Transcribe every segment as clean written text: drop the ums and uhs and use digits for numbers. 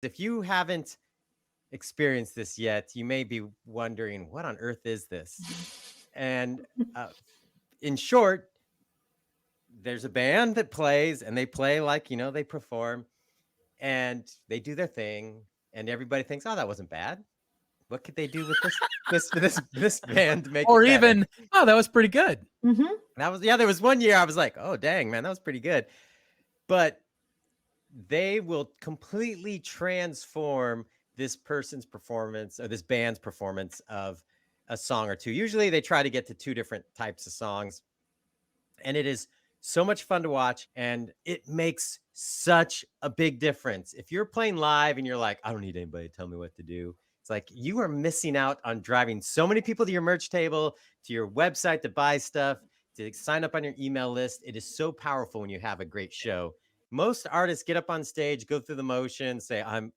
If you haven't experienced this yet, you may be wondering, what on earth is this? And uh, in short, there's a band that plays and they play like, they perform and they do their thing. And everybody thinks, oh, that wasn't bad. What could they do with this band to make Or it better? even, oh, that was pretty good. There was one year I was like, oh, dang, man, that was pretty good. But they will completely transform this person's performance or this band's performance of a song or two. Usually they try to get to two different types of songs. And it is so much fun to watch. And it makes such a big difference. If you're playing live and you're like, I don't need anybody to tell me what to do. It's like you are missing out on driving so many people to your merch table, to your website to buy stuff, to sign up on your email list. It is so powerful when you have a great show. Most artists get up on stage, go through the motions, say, I'm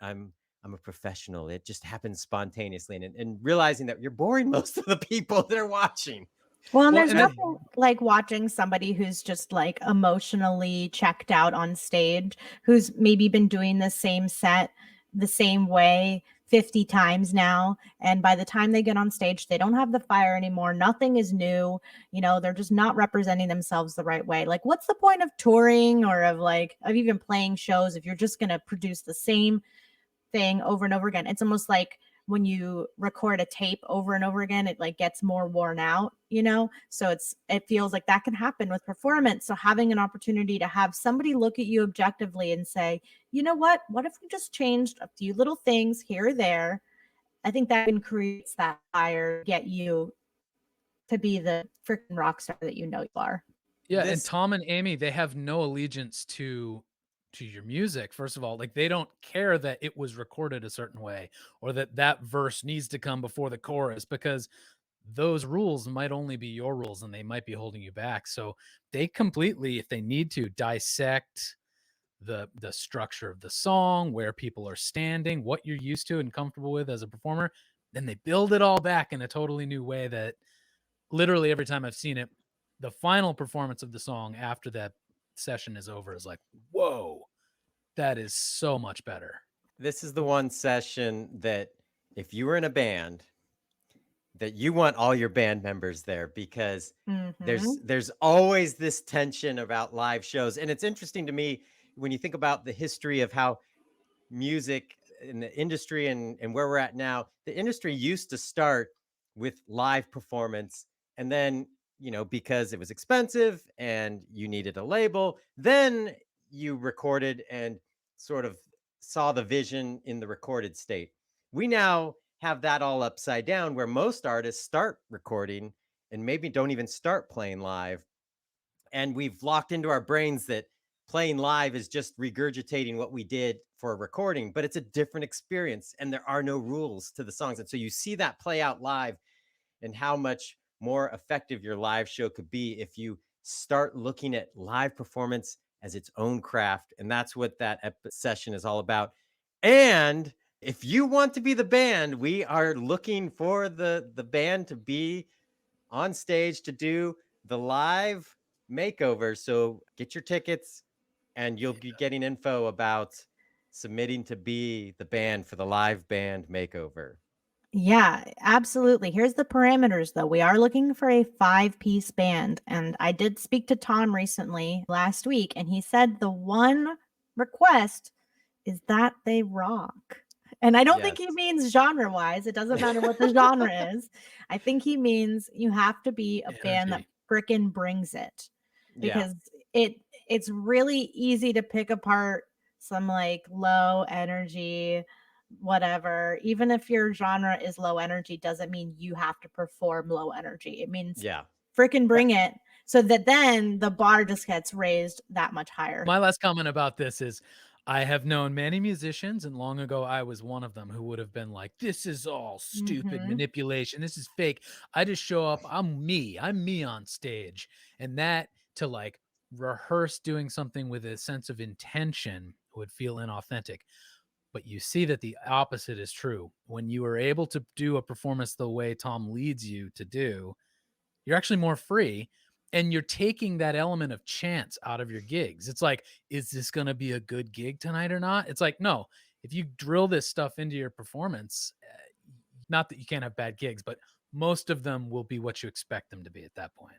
a professional. It just happens spontaneously. And realizing that you're boring most of the people that are watching. Well, and Well, there's and that, nothing like watching somebody who's just like emotionally checked out on stage, who's maybe been doing the same set the same way 50 times now. And by the time they get on stage, they don't have the fire anymore. Nothing is new. They're just not representing themselves the right way. Like, what's the point of touring or of even playing shows if you're just going to produce the same thing over and over again? It's almost like when you record a tape over and over again, it like gets more worn out, so it feels like that can happen with performance. So having an opportunity to have somebody look at you objectively and say, you know what if we just changed a few little things here or there, I think that creates that fire, get you to be the freaking rock star that you are. yeah, and Tom and Amy, they have no allegiance to your music. First of all, like they don't care that it was recorded a certain way or that verse needs to come before the chorus, because those rules might only be your rules and they might be holding you back. So they completely, if they need to, dissect the structure of the song, where people are standing, what you're used to and comfortable with as a performer. Then they build it all back in a totally new way that literally every time I've seen it, the final performance of the song after that session is over is like, whoa, that is so much better. This is the one session that if you were in a band, that you want all your band members there, because there's always this tension about live shows. And it's interesting to me when you think about the history of how music in the industry and where we're at now. The industry used to start with live performance, and then because it was expensive and you needed a label, then you recorded and sort of saw the vision in the recorded state. We now have that all upside down, where most artists start recording and maybe don't even start playing live, and we've locked into our brains that playing live is just regurgitating what we did for a recording, but it's a different experience and there are no rules to the songs. And so you see that play out live, and how much more effective your live show could be if you start looking at live performance as its own craft. And that's what that session is all about. And if you want to be the band, we are looking for the band to be on stage to do the live makeover. So get your tickets and you'll be getting info about submitting to be the band for the live band makeover. Yeah, absolutely. Here's the parameters, though. We are looking for a 5-piece band. And I did speak to Tom recently last week, and he said the one request is that they rock. And I don't think he means genre-wise. It doesn't matter what the genre is. I think he means you have to be a band that frickin' brings it. Because it's really easy to pick apart some like low energy whatever. Even if your genre is low energy, doesn't mean you have to perform low energy. It means freaking bring it, so that then the bar just gets raised that much higher. My last comment about this is, I have known many musicians, and long ago I was one of them, who would have been like, this is all stupid manipulation. This is fake. I just show up. I'm me on stage. And that, to like rehearse doing something with a sense of intention, would feel inauthentic. But you see that the opposite is true. When you are able to do a performance the way Tom leads you to do, you're actually more free, and you're taking that element of chance out of your gigs. It's like, is this going to be a good gig tonight or not? It's like, no, if you drill this stuff into your performance, not that you can't have bad gigs, but most of them will be what you expect them to be at that point.